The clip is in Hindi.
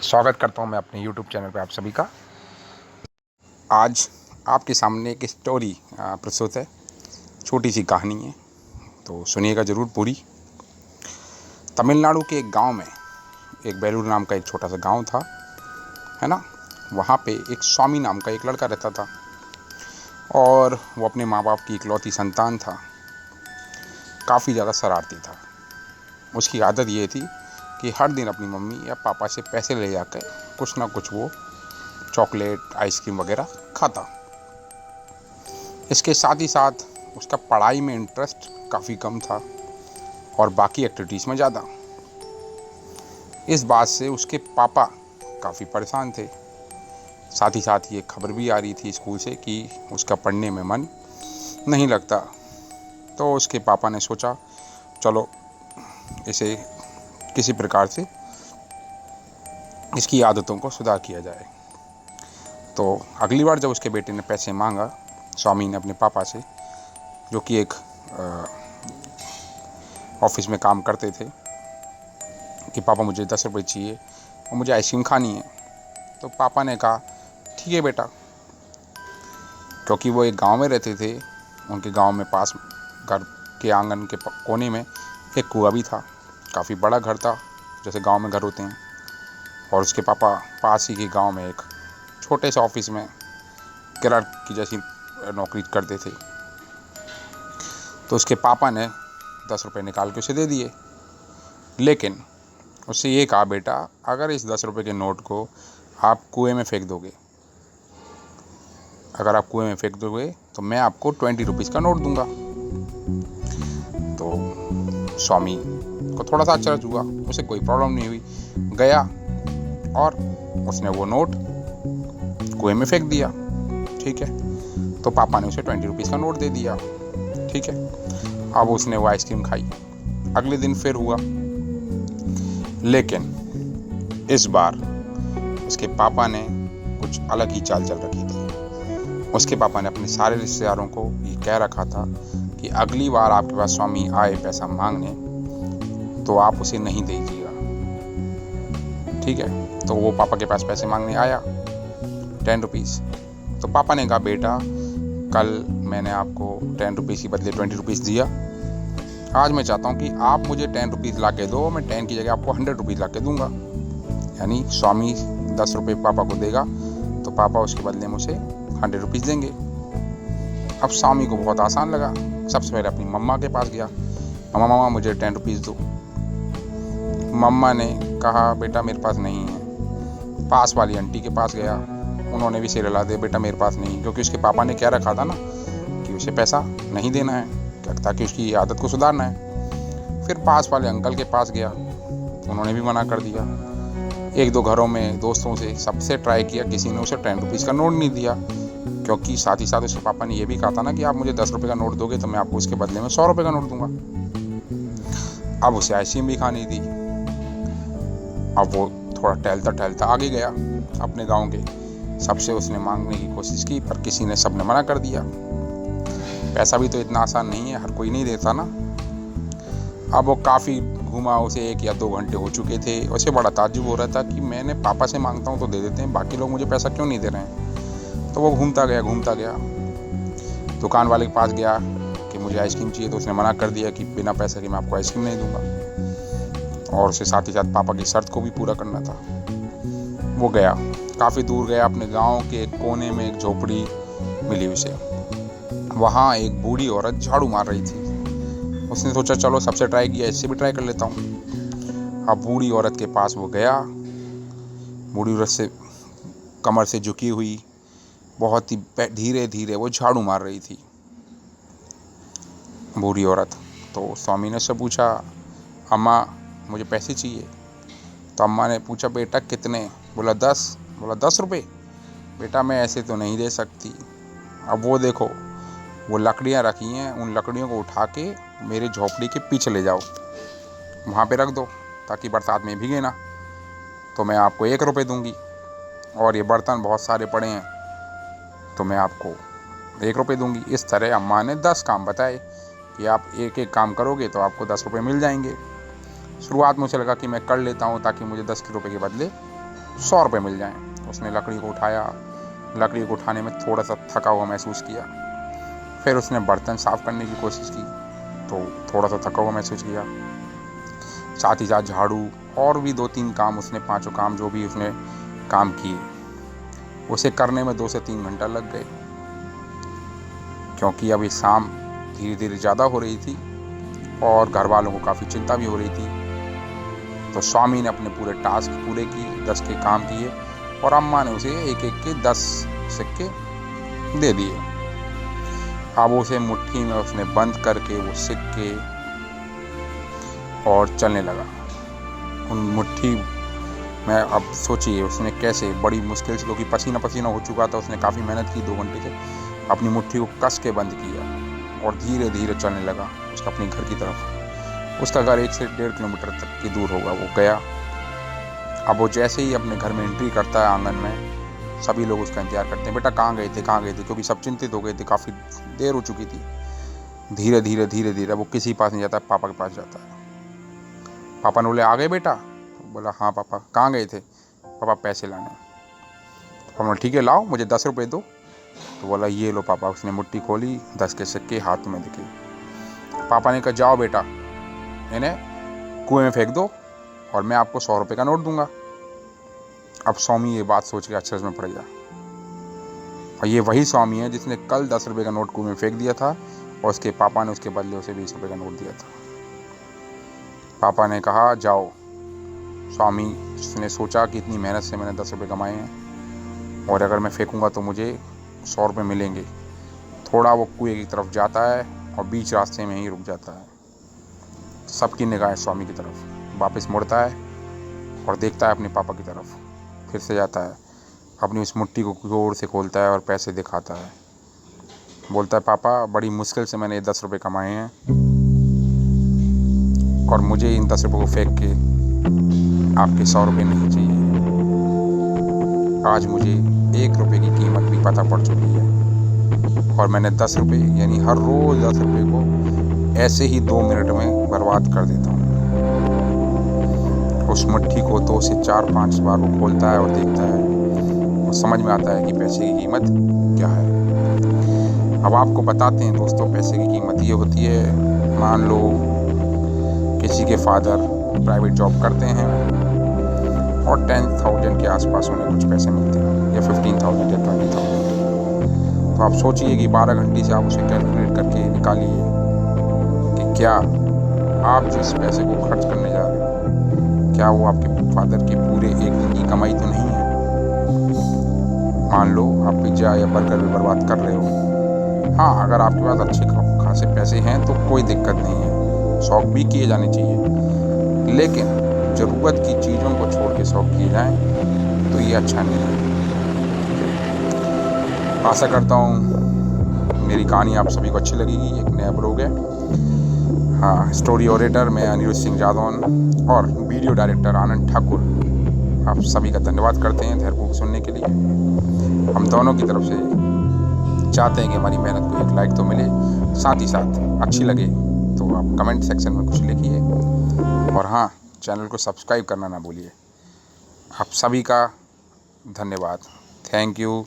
स्वागत करता हूं मैं अपने YouTube चैनल पे आप सभी का। आज आपके सामने एक स्टोरी प्रस्तुत है। छोटी सी कहानी है, तो सुनिएगा ज़रूर पूरी। तमिलनाडु के एक गांव में एक बेलूर नाम का एक छोटा सा गांव था, है ना। वहाँ पे एक स्वामी नाम का एक लड़का रहता था और वो अपने माँ बाप की इकलौती संतान था। काफ़ी ज़्यादा शरारती था। उसकी आदत ये थी कि हर दिन अपनी मम्मी या पापा से पैसे ले जाकर कुछ ना कुछ वो चॉकलेट, आइसक्रीम वगैरह खाता। इसके साथ ही साथ उसका पढ़ाई में इंटरेस्ट काफ़ी कम था और बाकी एक्टिविटीज़ में ज़्यादा। इस बात से उसके पापा काफ़ी परेशान थे। साथ ही साथ ये खबर भी आ रही थी स्कूल से कि उसका पढ़ने में मन नहीं लगता। तो उसके पापा ने सोचा, चलो इसे किसी प्रकार से इसकी आदतों को सुधार किया जाए। तो अगली बार जब उसके बेटे ने पैसे मांगा स्वामी ने अपने पापा से, जो कि एक ऑफिस में काम करते थे, कि पापा मुझे 10 रुपये चाहिए और मुझे आइसक्रीम खानी है। तो पापा ने कहा ठीक है बेटा, क्योंकि वो एक गांव में रहते थे। उनके गांव में पास घर के आंगन के कोने में एक कुआं भी था। काफ़ी बड़ा घर था, जैसे गांव में घर होते हैं। और उसके पापा पास ही के गांव में एक छोटे से ऑफिस में क्लर्क की जैसी नौकरी करते थे। तो उसके पापा ने 10 रुपये निकाल के उसे दे दिए, लेकिन उससे ये कहा, बेटा अगर इस 10 रुपये के नोट को आप कुएं में फेंक दोगे, अगर आप कुएं में फेंक दोगे तो मैं आपको 20 रुपीज़ का नोट दूंगा। तो स्वामी को थोड़ा सा आश्चर्य हुआ, उसे कोई प्रॉब्लम नहीं हुई। गया और उसने वो नोट कुएं में फेंक दिया। ठीक है, तो पापा ने उसे 20 रुपीज़ का नोट दे दिया। ठीक है, अब उसने वो आइसक्रीम खाई। अगले दिन फिर हुआ, लेकिन इस बार उसके पापा ने कुछ अलग ही चाल चल रखी थी। उसके पापा ने अपने सारे रिश्तेदारों को ये कह रखा था कि अगली बार आपके पास स्वामी आए पैसा मांगने तो आप उसे नहीं दीजिएगा। ठीक है, तो वो पापा के पास पैसे मांगने आया 10 रुपीज़। तो पापा ने कहा, बेटा कल मैंने आपको 10 रुपीज़ के बदले 20 रुपीज़ दिया। आज मैं चाहता हूँ कि आप मुझे 10 रुपीज़ ला के दो, मैं 10 की जगह आपको 100 रुपीज़ ला के दूंगा। यानी स्वामी 10 रुपये पापा को देगा तो पापा उसके बदले में उसे 100 रुपीज़ देंगे। अब स्वामी को बहुत आसान लगा। सबसे पहले अपनी मम्मा के पास गया, मम्मा मुझे 10 रुपीज़ दो। मम्मा ने कहा, बेटा मेरे पास नहीं है। पास वाली आंटी के पास गया, उन्होंने भी सिर हिला दिया, बेटा मेरे पास नहीं, क्योंकि उसके पापा ने कह रखा था ना कि उसे पैसा नहीं देना है, ताकि उसकी आदत को सुधारना है। फिर पास वाले अंकल के पास गया, उन्होंने भी मना कर दिया। 1-2 घरों में दोस्तों से सबसे ट्राई किया, किसी ने उसे 10 रुपीज़ का नोट नहीं दिया, क्योंकि साथ ही साथ उसके पापा ने ये भी कहा था ना कि आप मुझे 10 रुपये का नोट दोगे तो मैं आपको उसके बदले में 100 रुपये का नोट दूंगा। अब उसे आइसक्रीम भी खानी थी। अब वो थोड़ा टहलता टहलता आगे गया अपने गांव के। सबसे उसने मांगने की कोशिश की, पर किसी ने सबने मना कर दिया। पैसा भी तो इतना आसान नहीं है, हर कोई नहीं देता ना। अब वो काफ़ी घूमा, उसे 1 या 2 घंटे हो चुके थे। उसे बड़ा ताज्जुब हो रहा था कि मैंने पापा से मांगता हूँ तो दे देते हैं, बाकी लोग मुझे पैसा क्यों नहीं दे रहे हैं। तो वो घूमता गया। दुकान वाले के पास गया कि मुझे आइसक्रीम चाहिए, तो उसने मना कर दिया कि बिना पैसे के मैं आपको आइसक्रीम नहीं दूंगा। और उसे साथ ही साथ पापा की शर्त को भी पूरा करना था। वो गया, काफ़ी दूर गया, अपने गांव के एक कोने में एक झोपड़ी मिली उसे। वहाँ एक बूढ़ी औरत झाड़ू मार रही थी। उसने सोचा चलो सबसे ट्राई किया, इससे भी ट्राई कर लेता हूँ। अब बूढ़ी औरत के पास वो गया। बूढ़ी औरत से कमर से झुकी हुई, बहुत ही धीरे धीरे वो झाड़ू मार रही थी बूढ़ी औरत। तो स्वामी ने उससे पूछा, अम्मा मुझे पैसे चाहिए। तो अम्मा ने पूछा, बेटा कितने? बोला 10। बोला 10 रुपये? बेटा मैं ऐसे तो नहीं दे सकती। अब वो देखो, वो लकड़ियाँ रखी हैं, उन लकड़ियों को उठा के मेरे झोपड़ी के पीछे ले जाओ, वहाँ पे रख दो ताकि बरसात में भीगे ना। तो मैं आपको 1 रुपये दूंगी, और ये बर्तन बहुत सारे पड़े हैं तो मैं आपको 1 रुपये दूंगी। इस तरह अम्मा ने 10 काम बताए कि आप एक एक काम करोगे तो आपको 10 रुपये मिल जाएंगे। शुरुआत में उसे लगा कि मैं कर लेता हूँ ताकि मुझे 10 रुपये के बदले 100 रुपये मिल जाएं। उसने लकड़ी को उठाया, लकड़ी को उठाने में थोड़ा सा थका हुआ महसूस किया। फिर उसने बर्तन साफ़ करने की कोशिश की तो थोड़ा सा थका हुआ महसूस किया। साथ ही साथ झाड़ू और भी 2-3 काम, उसने 5 काम जो भी उसने काम किए, उसे करने में 2 से 3 घंटा लग गए, क्योंकि अभी शाम धीरे धीरे ज़्यादा हो रही थी और घर वालों को काफ़ी चिंता भी हो रही थी। तो स्वामी ने अपने पूरे टास्क पूरे किए, 10 के काम किए और अम्मा ने उसे एक एक के 10 सिक्के दे दिए। अब उसे मुट्ठी में उसने बंद करके वो सिक्के और चलने लगा उन मुट्ठी में। अब सोचिए उसने कैसे, बड़ी मुश्किल से, क्योंकि पसीना पसीना हो चुका था, उसने काफ़ी मेहनत की 2 घंटे से, अपनी मुट्ठी को कस के बंद किया और धीरे धीरे चलने लगा उसका अपने घर की तरफ। उसका घर 1 से 1.5 किलोमीटर तक की दूर होगा। वो गया। अब वो जैसे ही अपने घर में एंट्री करता है आंगन में, सभी लोग उसका इंतजार करते हैं, बेटा कहाँ गए थे, कहाँ गए थे, क्योंकि सब चिंतित हो गए थे, काफ़ी देर हो चुकी थी। धीरे धीरे वो किसी पास नहीं जाता, पापा के पास जाता है। पापा ने बोले आ गए बेटा? बोला हाँ पापा। कहाँ गए थे? पापा पैसे लाने। पापा बोला ठीक है लाओ, मुझे 10 रुपये दो। तो बोला ये लो पापा। उसने मुट्ठी खोली, 10 के सिक्के हाथ में दिखे। पापा ने कहा जाओ बेटा, इन्हें कुएं में फेंक दो और मैं आपको 100 रुपये का नोट दूंगा। अब स्वामी ये बात सोच के अचरज में पड़ गया, और ये वही स्वामी है जिसने कल 10 रुपये का नोट कुएं में फेंक दिया था और उसके पापा ने उसके बदले उसे 20 रुपये का नोट दिया था। पापा ने कहा जाओ। स्वामी ने सोचा कि इतनी मेहनत से मैंने 10 रुपये कमाए हैं और अगर मैं फेंकूंगा तो मुझे 100 रुपये मिलेंगे। थोड़ा वो कुएं की तरफ जाता है और बीच रास्ते में ही रुक जाता है। सबकी निगाह स्वामी की तरफ। वापस मुड़ता है और देखता है अपने पापा की तरफ। फिर से जाता है, अपनी उस मुट्ठी को जोर से खोलता है और पैसे दिखाता है। बोलता है पापा बड़ी मुश्किल से मैंने ये 10 रुपये कमाए हैं और मुझे इन 10 रुपये को फेंक के आपके 100 रुपये नहीं चाहिए। आज मुझे 1 रुपये की कीमत भी पता पड़ चुकी है और मैंने 10 रुपये यानी हर रोज़ 10 रुपये को ऐसे ही 2 मिनट में बर्बाद कर देता हूँ। उस मुट्ठी को 2 से 4-5 बार वो खोलता है और देखता है और समझ में आता है कि पैसे की कीमत क्या है। अब आपको बताते हैं दोस्तों, पैसे की कीमत ये होती है, मान लो किसी के फादर प्राइवेट जॉब करते हैं और 10,000 के आसपास उन्हें कुछ पैसे मिलते हैं, या 15,000 या 20,000। तो आप सोचिए कि 12 घंटे से आप उसे कैलकुलेट करके निकालिए कि क्या आप जिस पैसे को खर्च करने जा रहे हो, क्या वो आपके फादर के पूरे एक दिन की कमाई तो नहीं है। मान लो आप पिज्ज़ा या बर्गर भी बर्बाद कर रहे हो। हाँ, अगर आपके पास अच्छे खासे पैसे हैं तो कोई दिक्कत नहीं है, शौक भी किए जाने चाहिए, लेकिन ज़रूरत की चीज़ों को छोड़ के शौक किए जाएं तो ये अच्छा नहीं है। आशा करता हूँ मेरी कहानी आप सभी को अच्छी लगेगी। एक नया ब्लॉग है। हाँ, स्टोरी ओरेटर मैं अनिरुद्ध सिंह जादौन और वीडियो डायरेक्टर आनंद ठाकुर आप सभी का धन्यवाद करते हैं धैर्यपूर्वक सुनने के लिए। हम दोनों की तरफ से चाहते हैं कि हमारी मेहनत को एक लाइक तो मिले, साथ ही साथ अच्छी लगे तो आप कमेंट सेक्शन में कुछ लिखिए, और हाँ, चैनल को सब्सक्राइब करना ना भूलिए। आप सभी का धन्यवाद। Thank you.